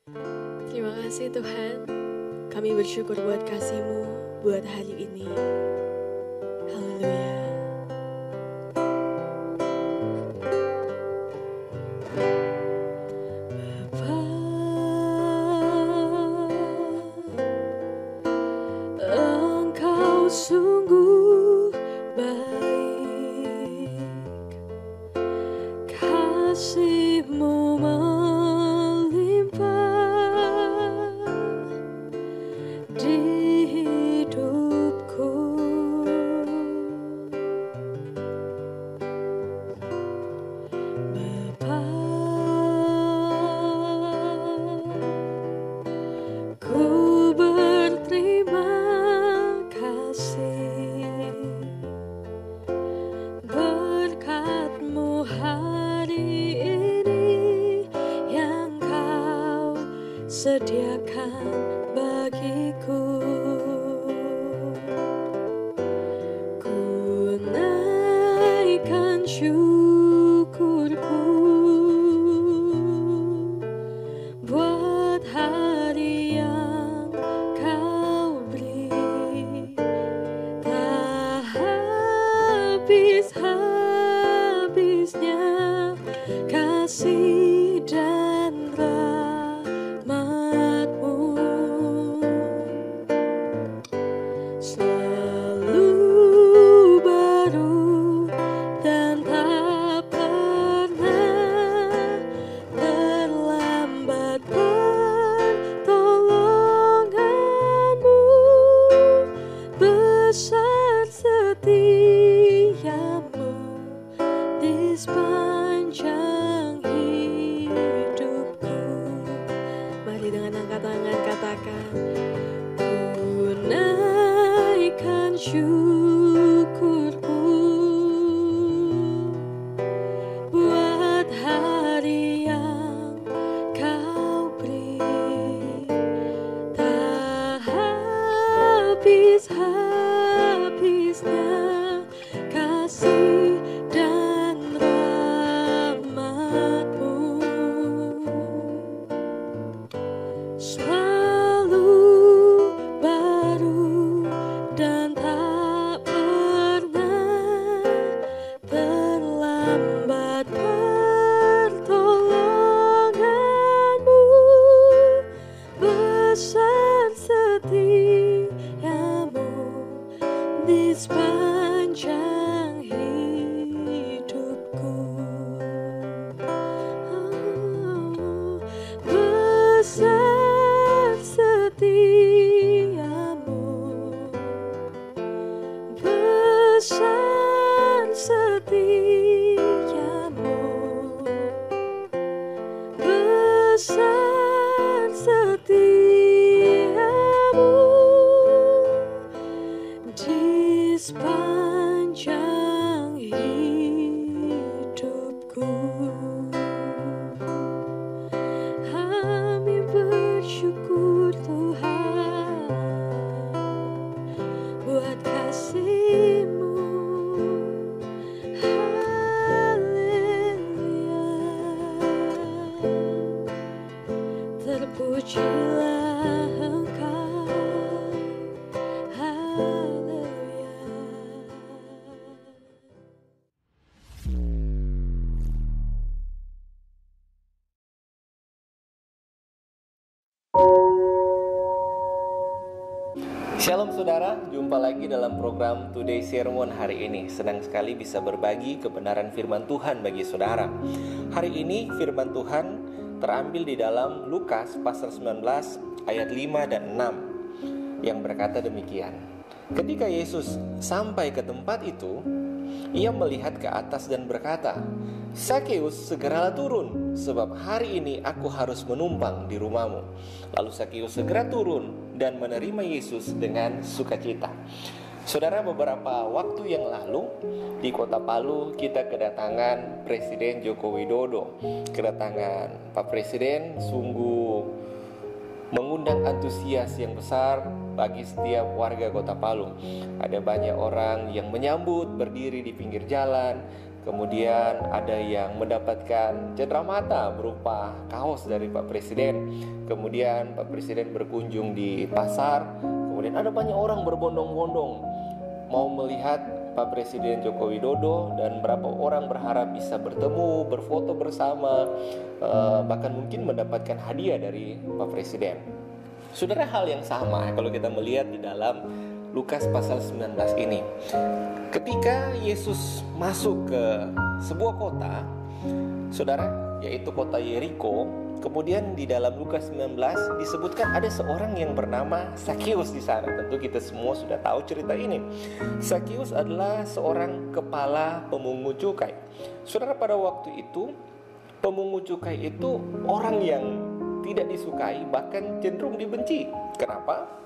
Terima kasih Tuhan, kami bersyukur buat kasih-Mu buat hari ini. Haleluya. Bapa, Engkau sungguh baik, kasih-Mu melimpah di hidupku. Bapa, ku berterima kasih berkat-Mu hari ini yang Kau sediakan bagiku. Ku naikkan syukurku buat hari yang Kau beri, tak habis-habisnya kasih dan rahmat-Mu. Selalu baru dan tak pernah terlambat pertolongan-Mu, besar setiamu di sepanjang hidupku. Mari dengan angkat tangan katakan, ku naikkan syukurku buat hari yang Kau beri, tak habis-habisnya kasih dan rahmat-Mu. Selalu baru dan tak pernah terlambat pertolongan-Mu, besar setiamu di sepanjang hidupku. Besar setiamu, besar setiamu, besar setiamu di sepanjang hidupku. Kami bersyukur Tuhan buat kasih-Mu. Haleluya. Terpujilah Engkau. Haleluya. Shalom saudara, jumpa lagi dalam program Today Sermon hari ini. Senang sekali bisa berbagi kebenaran firman Tuhan bagi saudara. Hari ini firman Tuhan terambil di dalam Lukas pasal 19 ayat 5 dan 6 yang berkata demikian. Ketika Yesus sampai ke tempat itu, ia melihat ke atas dan berkata, "Sakeus, segeralah turun, sebab hari ini aku harus menumpang di rumahmu." Lalu Sakeus segera turun dan menerima Yesus dengan sukacita. Saudara, beberapa waktu yang lalu di Kota Palu kita kedatangan Presiden Joko Widodo. Kedatangan Pak Presiden sungguh mengundang antusias yang besar bagi setiap warga Kota Palu. Ada banyak orang yang menyambut, berdiri di pinggir jalan, Kemudian ada yang mendapatkan cendera mata berupa kaos dari Pak Presiden. Kemudian Pak Presiden berkunjung di pasar. Kemudian ada banyak orang berbondong-bondong mau melihat Pak Presiden Joko Widodo, dan berapa orang berharap bisa bertemu, berfoto bersama, bahkan mungkin mendapatkan hadiah dari Pak Presiden. Saudara, hal yang sama kalau kita melihat di dalam Lukas pasal 19 ini. Ketika Yesus masuk ke sebuah kota, saudara, yaitu kota Yeriko, kemudian di dalam Lukas 19 disebutkan ada seorang yang bernama Zakheus di sana. Tentu kita semua sudah tahu cerita ini. Zakheus adalah seorang kepala pemungut cukai. Saudara, pada waktu itu pemungut cukai itu orang yang tidak disukai, bahkan cenderung dibenci. Kenapa?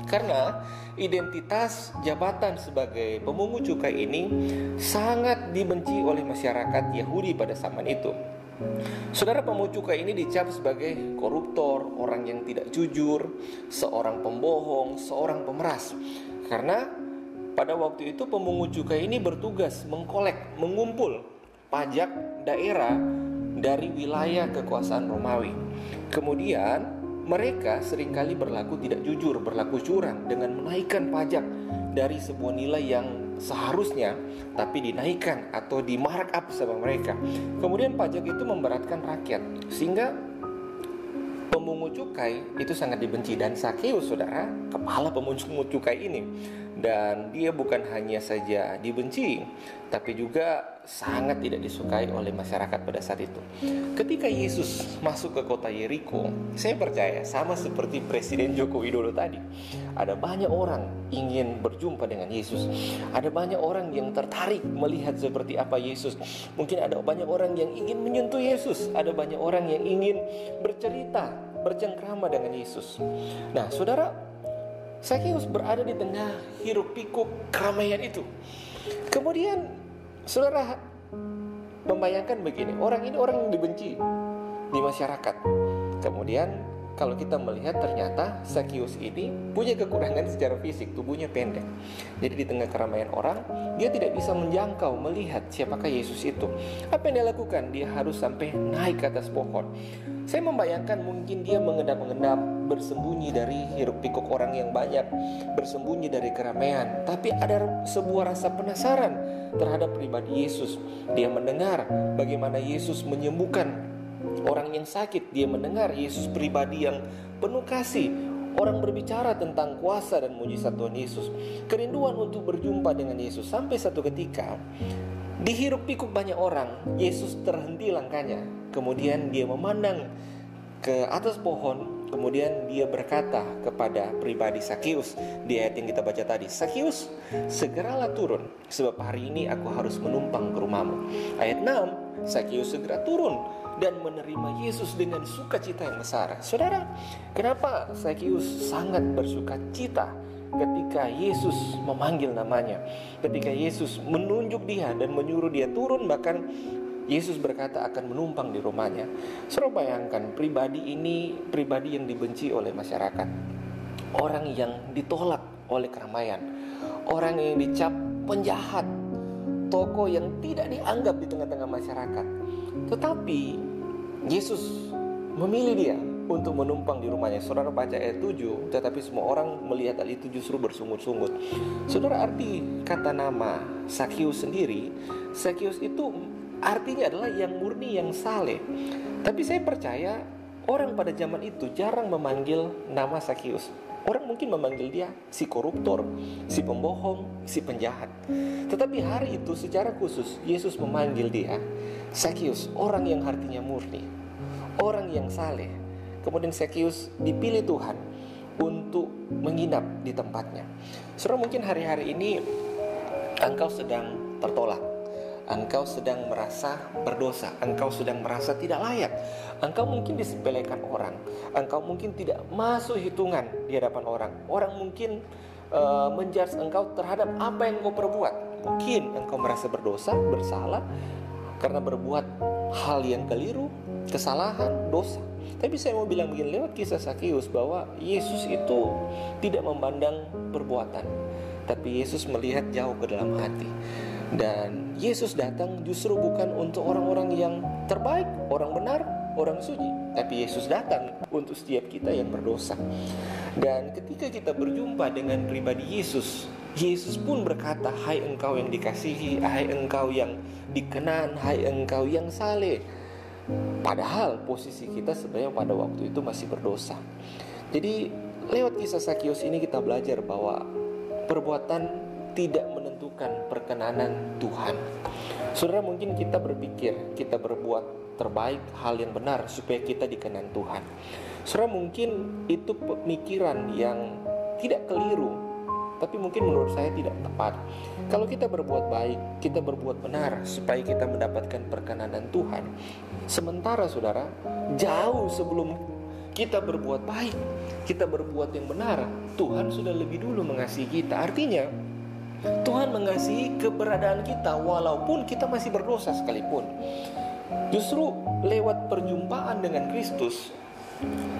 Karena identitas jabatan sebagai pemungut cukai ini sangat dibenci oleh masyarakat Yahudi pada zaman itu. Saudara, pemungut cukai ini dicap sebagai koruptor, orang yang tidak jujur, seorang pembohong, seorang pemeras. Karena pada waktu itu pemungut cukai ini bertugas mengumpul pajak daerah dari wilayah kekuasaan Romawi. Kemudian mereka seringkali berlaku tidak jujur, berlaku curang dengan menaikkan pajak dari sebuah nilai yang seharusnya, tapi dinaikkan atau di markup sama mereka. Kemudian pajak itu memberatkan rakyat, sehingga pemungut cukai itu sangat dibenci. Dan Zakheus, saudara, kepala pemungut cukai ini, dan dia bukan hanya saja dibenci, tapi juga sangat tidak disukai oleh masyarakat pada saat itu. Ketika Yesus masuk ke kota Yeriko, saya percaya sama seperti Presiden Joko Widodo tadi, ada banyak orang ingin berjumpa dengan Yesus. Ada banyak orang yang tertarik melihat seperti apa Yesus. Mungkin ada banyak orang yang ingin menyentuh Yesus. Ada banyak orang yang ingin bercerita, bercengkrama dengan Yesus. Nah, saudara, Zakheus berada di tengah hiruk pikuk keramaian itu. Kemudian saudara membayangkan begini, orang ini orang yang dibenci di masyarakat. Kemudian kalau kita melihat ternyata Zakheus ini punya kekurangan secara fisik, tubuhnya pendek. Jadi di tengah keramaian orang, dia tidak bisa menjangkau, melihat siapakah Yesus itu. Apa yang dia lakukan? Dia harus sampai naik ke atas pohon. Saya membayangkan mungkin dia mengendap-endap, bersembunyi dari hiruk pikuk orang yang banyak, bersembunyi dari keramaian. Tapi ada sebuah rasa penasaran terhadap pribadi Yesus. Dia mendengar bagaimana Yesus menyembuhkan orang yang sakit. Dia mendengar Yesus pribadi yang penuh kasih. Orang berbicara tentang kuasa dan mujizat Tuhan Yesus. Kerinduan untuk berjumpa dengan Yesus. Sampai satu ketika di hiruk pikuk banyak orang, Yesus terhenti langkahnya. Kemudian dia memandang ke atas pohon. Kemudian dia berkata kepada pribadi Zakheus di ayat yang kita baca tadi, "Zakheus, segeralah turun, sebab hari ini aku harus menumpang ke rumahmu." Ayat 6, Zakheus segera turun dan menerima Yesus dengan sukacita yang besar. Saudara, kenapa Zakheus sangat bersukacita ketika Yesus memanggil namanya, ketika Yesus menunjuk dia dan menyuruh dia turun, bahkan Yesus berkata akan menumpang di rumahnya. Saudara bayangkan, pribadi ini pribadi yang dibenci oleh masyarakat, orang yang ditolak oleh keramaian, orang yang dicap penjahat, tokoh yang tidak dianggap di tengah-tengah masyarakat. Tetapi Yesus memilih dia untuk menumpang di rumahnya. Saudara baca ayat 7, tetapi semua orang melihat hal itu justru bersungut-sungut. Saudara, arti kata nama Zakheus sendiri, Zakheus itu artinya adalah yang murni, yang saleh. Tapi saya percaya orang pada zaman itu jarang memanggil nama Zakheus. Orang mungkin memanggil dia si koruptor, si pembohong, si penjahat. Tetapi hari itu secara khusus Yesus memanggil dia Zakheus, orang yang hatinya murni, orang yang saleh. Kemudian Zakheus dipilih Tuhan untuk menginap di tempatnya. Saudara, mungkin hari-hari ini engkau sedang tertolak, engkau sedang merasa berdosa, engkau sedang merasa tidak layak, engkau mungkin disepelekan orang, engkau mungkin tidak masuk hitungan di hadapan orang. Orang mungkin menjudge engkau terhadap apa yang engkau perbuat. Mungkin engkau merasa berdosa, bersalah karena berbuat hal yang keliru, kesalahan, dosa. Tapi saya mau bilang begini lewat kisah Zakheus, bahwa Yesus itu tidak memandang perbuatan, tapi Yesus melihat jauh ke dalam hati. Dan Yesus datang justru bukan untuk orang-orang yang terbaik, orang benar, orang suci, tapi Yesus datang untuk setiap kita yang berdosa. Dan ketika kita berjumpa dengan pribadi Yesus, Yesus pun berkata, "Hai engkau yang dikasihi, hai engkau yang dikenan, hai engkau yang saleh." Padahal posisi kita sebenarnya pada waktu itu masih berdosa. Jadi lewat kisah Zakius ini kita belajar bahwa perbuatan tidak menentukan perkenanan Tuhan. Saudara, mungkin kita berpikir kita berbuat terbaik, hal yang benar supaya kita dikenan Tuhan. Saudara, mungkin itu pemikiran yang tidak keliru, tapi mungkin menurut saya tidak tepat. Kalau kita berbuat baik, kita berbuat benar supaya kita mendapatkan perkenanan Tuhan. Sementara saudara, jauh sebelum kita berbuat baik, kita berbuat yang benar, Tuhan sudah lebih dulu mengasihi kita. Artinya Tuhan mengasihi keberadaan kita walaupun kita masih berdosa sekalipun. Justru lewat perjumpaan dengan Kristus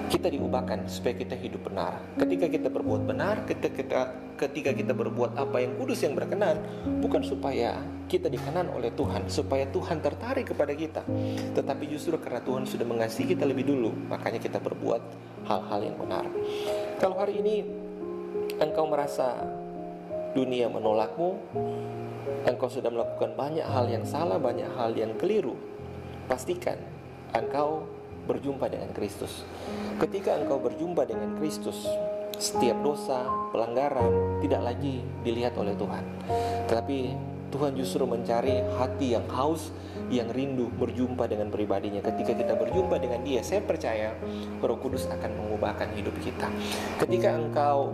kita diubahkan supaya kita hidup benar. Ketika kita berbuat benar, ketika kita berbuat apa yang kudus, yang berkenan, bukan supaya kita dikenan oleh Tuhan, supaya Tuhan tertarik kepada kita, tetapi justru karena Tuhan sudah mengasihi kita lebih dulu, makanya kita berbuat hal-hal yang benar. Kalau hari ini engkau merasa dunia menolakmu, engkau sudah melakukan banyak hal yang salah, banyak hal yang keliru, pastikan engkau berjumpa dengan Kristus. Ketika engkau berjumpa dengan Kristus, setiap dosa, pelanggaran tidak lagi dilihat oleh Tuhan, tetapi Tuhan justru mencari hati yang haus, yang rindu berjumpa dengan pribadinya. Ketika kita berjumpa dengan Dia, saya percaya Roh Kudus akan mengubahkan hidup kita. Ketika engkau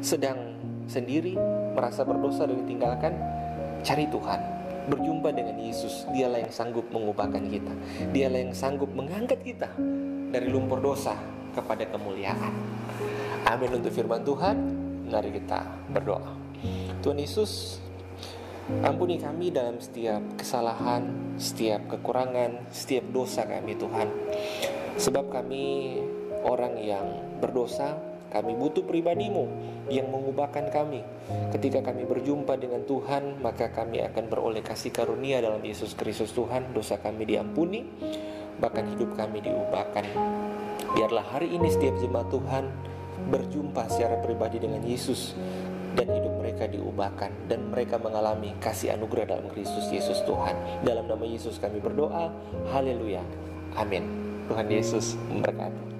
sedang sendiri, merasa berdosa dan ditinggalkan, cari Tuhan, berjumpa dengan Yesus. Dialah yang sanggup mengubahkan kita. Dialah yang sanggup mengangkat kita dari lumpur dosa kepada kemuliaan. Amin untuk firman Tuhan. Mari kita berdoa. Tuhan Yesus, ampuni kami dalam setiap kesalahan, setiap kekurangan, setiap dosa kami Tuhan. Sebab kami orang yang berdosa, kami butuh pribadi-Mu yang mengubahkan kami. Ketika kami berjumpa dengan Tuhan, maka kami akan beroleh kasih karunia dalam Yesus Kristus Tuhan. Dosa kami diampuni, bahkan hidup kami diubahkan. Biarlah hari ini setiap jemaat Tuhan berjumpa secara pribadi dengan Yesus, dan hidup mereka diubahkan, dan mereka mengalami kasih anugerah dalam Kristus Yesus Tuhan. Dalam nama Yesus kami berdoa. Haleluya. Amin. Tuhan Yesus memberkati.